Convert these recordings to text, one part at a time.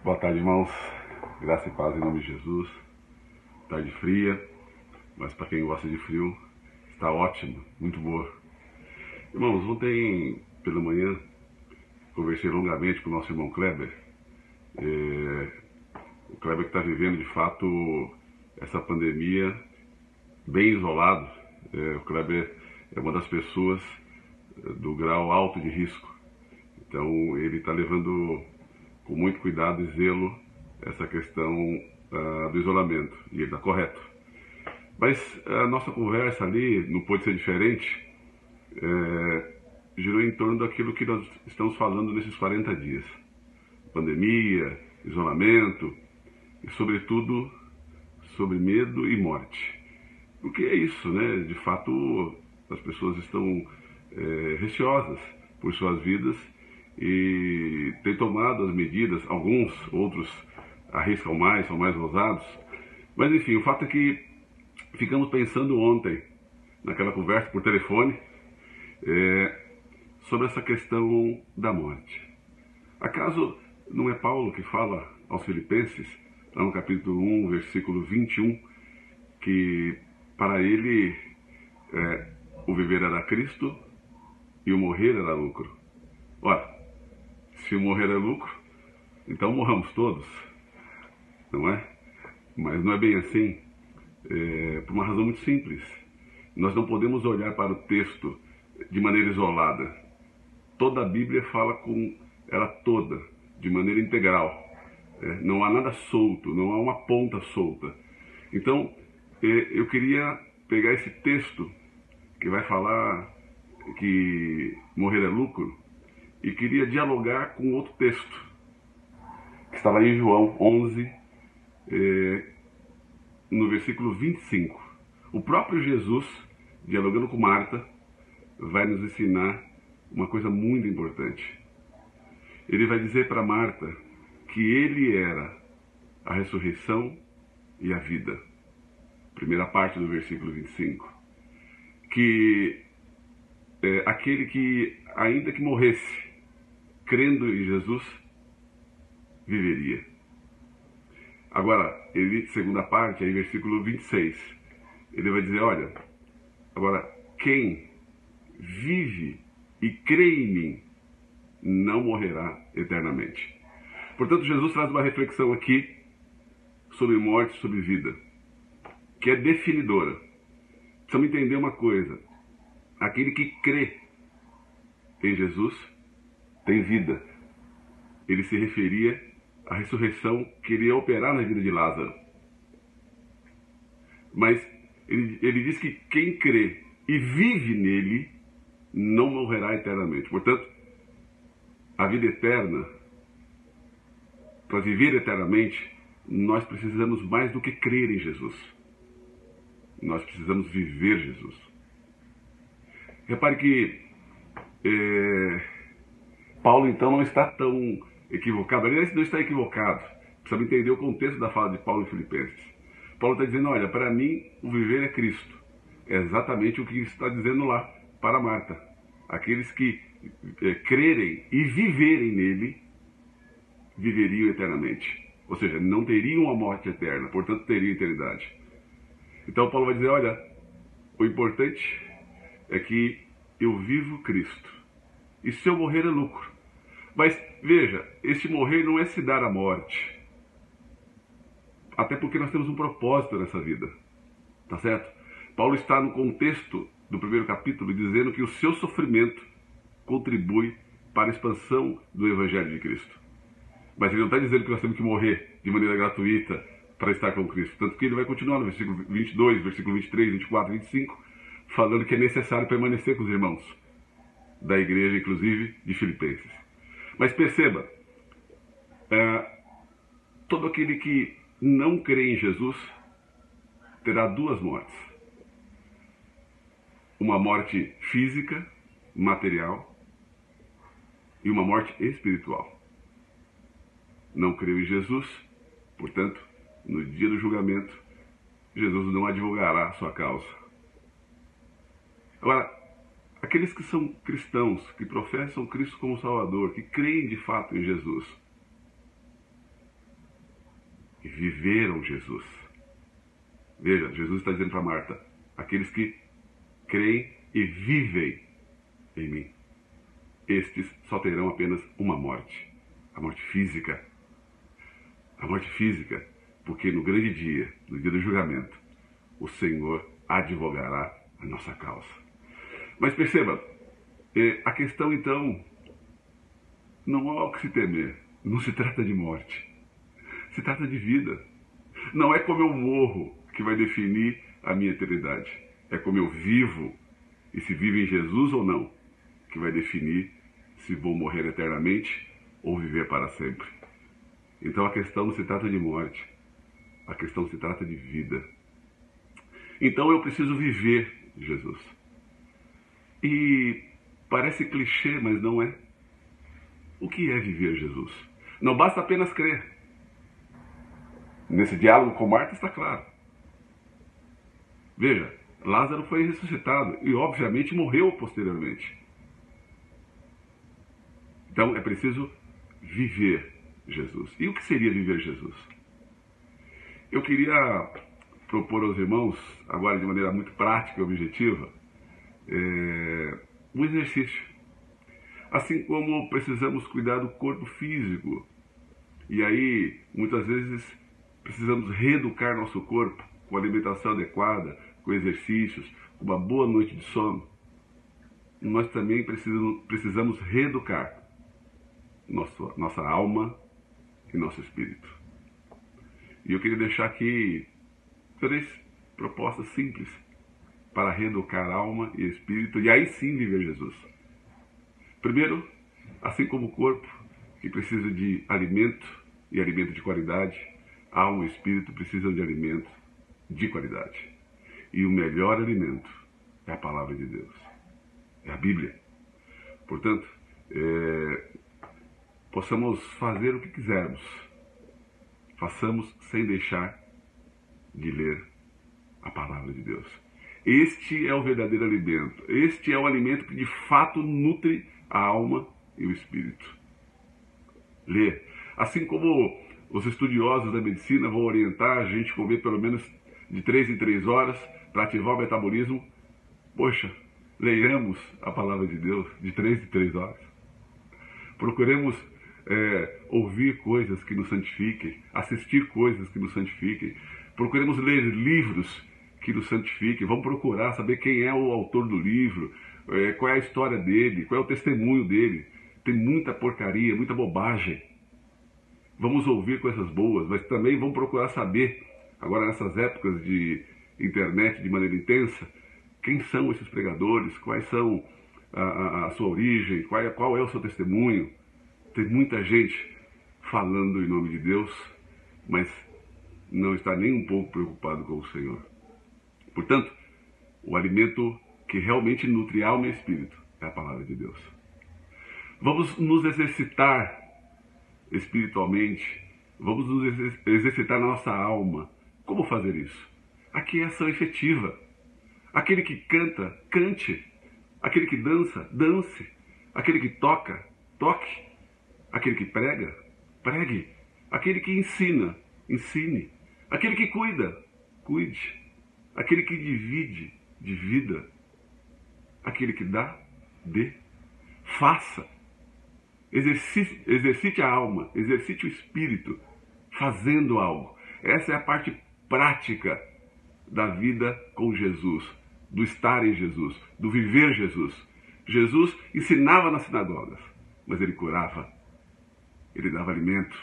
Boa tarde, irmãos. Graça e paz em nome de Jesus. Tarde fria, mas para quem gosta de frio, está ótimo, muito boa. Irmãos, ontem pela manhã conversei longamente com o nosso irmão Kleber. O Kleber que está vivendo de fato essa pandemia bem isolado. O Kleber é uma das pessoas do grau alto de risco. Então ele está levando com muito cuidado e zelo essa questão do isolamento. E ele está correto. Mas a nossa conversa ali não pôde ser diferente. Girou em torno daquilo que nós estamos falando nesses 40 dias. Pandemia, isolamento e, sobretudo, sobre medo e morte. Porque é isso, né? De fato, as pessoas estão receosas por suas vidas e têm tomado as medidas, alguns, outros arriscam mais, são mais ousados. Mas enfim, o fato é que ficamos pensando ontem, naquela conversa por telefone, sobre essa questão da morte. Acaso não é Paulo que fala aos Filipenses, lá no capítulo 1, versículo 21, que para ele o viver era Cristo e o morrer era lucro? Ora, se o morrer é lucro, então morramos todos, não é? Mas não é bem assim, por uma razão muito simples. Nós não podemos olhar para o texto de maneira isolada. Toda a Bíblia fala com ela toda, de maneira integral. Não há nada solto, não há uma ponta solta. Então, eu queria pegar esse texto que vai falar que morrer é lucro e queria dialogar com outro texto que está lá em João 11, no versículo 25. O próprio Jesus, dialogando com Marta, vai nos ensinar uma coisa muito importante. Ele vai dizer para Marta que ele era a ressurreição e a vida. Primeira parte do versículo 25. Que aquele que, ainda que morresse, crendo em Jesus, viveria. Agora, segunda parte, aí versículo 26, ele vai dizer, olha, agora, quem vive e crê em mim, não morrerá eternamente. Portanto, Jesus traz uma reflexão aqui sobre morte, sobre vida, que é definidora. Precisamos entender uma coisa. Aquele que crê em Jesus tem vida. Ele se referia à ressurreição que ele ia operar na vida de Lázaro. Mas ele diz que quem crê e vive nele não morrerá eternamente. Portanto, a vida eterna, para viver eternamente, nós precisamos mais do que crer em Jesus. Nós precisamos viver Jesus. Repare que Paulo, então, não está tão equivocado. Aliás, não está equivocado. Precisamos entender o contexto da fala de Paulo em Filipenses. Paulo está dizendo, olha, para mim, o viver é Cristo. É exatamente o que está dizendo lá para Marta. Aqueles que crerem e viverem nele, viveriam eternamente. Ou seja, não teriam a morte eterna, portanto, teriam eternidade. Então, Paulo vai dizer, olha, o importante é que eu vivo Cristo. E se eu morrer é lucro. Mas, veja, este morrer não é se dar a morte. Até porque nós temos um propósito nessa vida. Tá certo? Paulo está no contexto do primeiro capítulo dizendo que o seu sofrimento contribui para a expansão do Evangelho de Cristo. Mas ele não está dizendo que nós temos que morrer de maneira gratuita para estar com Cristo. Tanto que ele vai continuar no versículo 22, versículo 23, 24, 25, falando que é necessário permanecer com os irmãos da igreja, inclusive de Filipenses. Mas perceba, todo aquele que não crê em Jesus terá duas mortes. Uma morte física, material, e uma morte espiritual. Não creu em Jesus, portanto, no dia do julgamento, Jesus não advogará a sua causa. Agora, aqueles que são cristãos, que professam Cristo como Salvador, que creem de fato em Jesus, viveram Jesus. Veja, Jesus está dizendo para Marta, aqueles que creem e vivem em mim, estes só terão apenas uma morte, a morte física. A morte física, porque no grande dia, no dia do julgamento, o Senhor advogará a nossa causa. Mas perceba, a questão então não há o que se temer, não se trata de morte, se trata de vida. Não é como eu morro que vai definir a minha eternidade, é como eu vivo, e se vivo em Jesus ou não, que vai definir se vou morrer eternamente ou viver para sempre. Então a questão não se trata de morte, a questão se trata de vida. Então eu preciso viver Jesus. E parece clichê, mas não é. O que é viver Jesus? Não basta apenas crer. Nesse diálogo com Marta está claro. Veja, Lázaro foi ressuscitado e obviamente morreu posteriormente. Então é preciso viver Jesus. E o que seria viver Jesus? Eu queria propor aos irmãos, agora de maneira muito prática e objetiva, um exercício. Assim como precisamos cuidar do corpo físico, e aí muitas vezes precisamos reeducar nosso corpo com alimentação adequada, com exercícios, com uma boa noite de sono, nós também precisamos reeducar nossa alma e nosso espírito. E eu queria deixar aqui 3 propostas simples para reeducar alma e espírito e aí sim viver Jesus. Primeiro, assim como o corpo, que precisa de alimento e alimento de qualidade, alma e espírito precisam de alimento de qualidade. E o melhor alimento é a palavra de Deus, é a Bíblia. Portanto, possamos fazer o que quisermos, façamos sem deixar de ler a palavra de Deus. Este é o verdadeiro alimento, este é o alimento que de fato nutre a alma e o espírito. Ler. Assim como os estudiosos da medicina vão orientar a gente a comer pelo menos de 3 em 3 horas para ativar o metabolismo, poxa, leiamos a palavra de Deus de 3 em 3 horas. Procuremos ouvir coisas que nos santifiquem, assistir coisas que nos santifiquem. Procuremos ler livros que nos santifiquem. Vamos procurar saber quem é o autor do livro, qual é a história dele, qual é o testemunho dele. Tem muita porcaria, muita bobagem. Vamos ouvir coisas boas, mas também vamos procurar saber, agora nessas épocas de internet de maneira intensa, quem são esses pregadores, quais são a sua origem, qual é o seu testemunho. Tem muita gente falando em nome de Deus, mas não está nem um pouco preocupado com o Senhor. Portanto, o alimento que realmente nutre alma e espírito é a palavra de Deus. Vamos nos exercitar espiritualmente, vamos nos exercitar na nossa alma. Como fazer isso? Aqui é ação efetiva. Aquele que canta, cante. Aquele que dança, dance. Aquele que toca, toque. Aquele que prega, pregue. Aquele que ensina, ensine. Aquele que cuida, cuide. Aquele que divide, divida. Aquele que dá, dê. Faça. Exercite a alma, exercite o espírito, fazendo algo. Essa é a parte prática da vida com Jesus, do estar em Jesus, do viver Jesus. Jesus ensinava nas sinagogas, mas ele curava, ele dava alimento,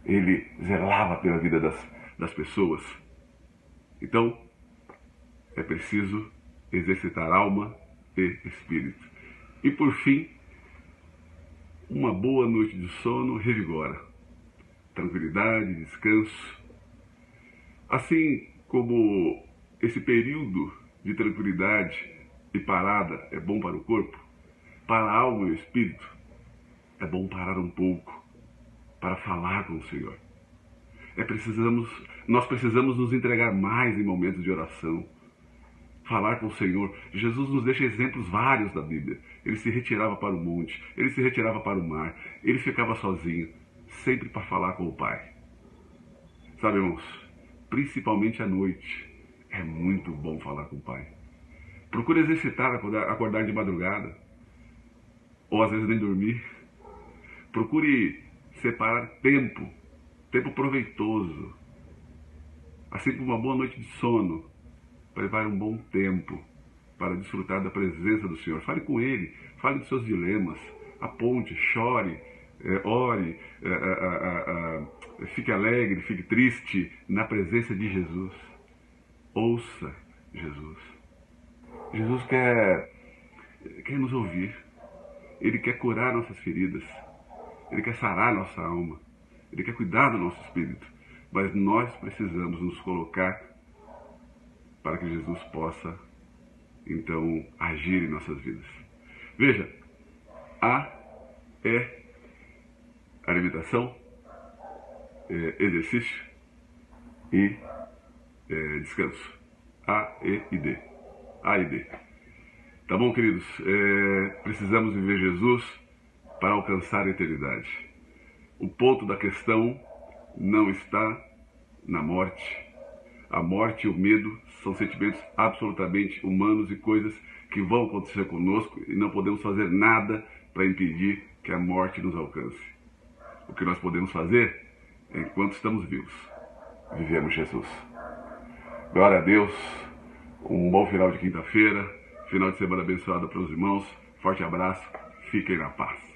ele zelava pela vida das pessoas. Então, é preciso exercitar alma e espírito. E por fim, uma boa noite de sono revigora. Tranquilidade, descanso. Assim como esse período de tranquilidade e parada é bom para o corpo, para a alma e o espírito, é bom parar um pouco para falar com o Senhor. Nós precisamos nos entregar mais em momentos de oração, falar com o Senhor. Jesus nos deixa exemplos vários da Bíblia. Ele se retirava para o monte, ele se retirava para o mar, ele ficava sozinho, sempre para falar com o Pai. Sabe, irmãos, principalmente à noite, é muito bom falar com o Pai. Procure exercitar, acordar de madrugada, ou às vezes nem dormir. Procure separar tempo proveitoso, assim como uma boa noite de sono, para levar um bom tempo para desfrutar da presença do Senhor. Fale com Ele, fale dos seus dilemas, aponte, chore, ore, fique alegre, fique triste na presença de Jesus. Ouça Jesus. Jesus quer nos ouvir. Ele quer curar nossas feridas. Ele quer sarar nossa alma. Ele quer cuidar do nosso espírito. Mas nós precisamos nos colocar para que Jesus possa, então, agir em nossas vidas. Veja, A é alimentação, exercício e descanso. A, E e D. A e D. Tá bom, queridos? Precisamos viver Jesus para alcançar a eternidade. O ponto da questão não está na morte. A morte e o medo são sentimentos absolutamente humanos e coisas que vão acontecer conosco e não podemos fazer nada para impedir que a morte nos alcance. O que nós podemos fazer, enquanto estamos vivos, vivemos Jesus. Glória a Deus, um bom final de quinta-feira, final de semana abençoado para os irmãos, forte abraço, fiquem na paz.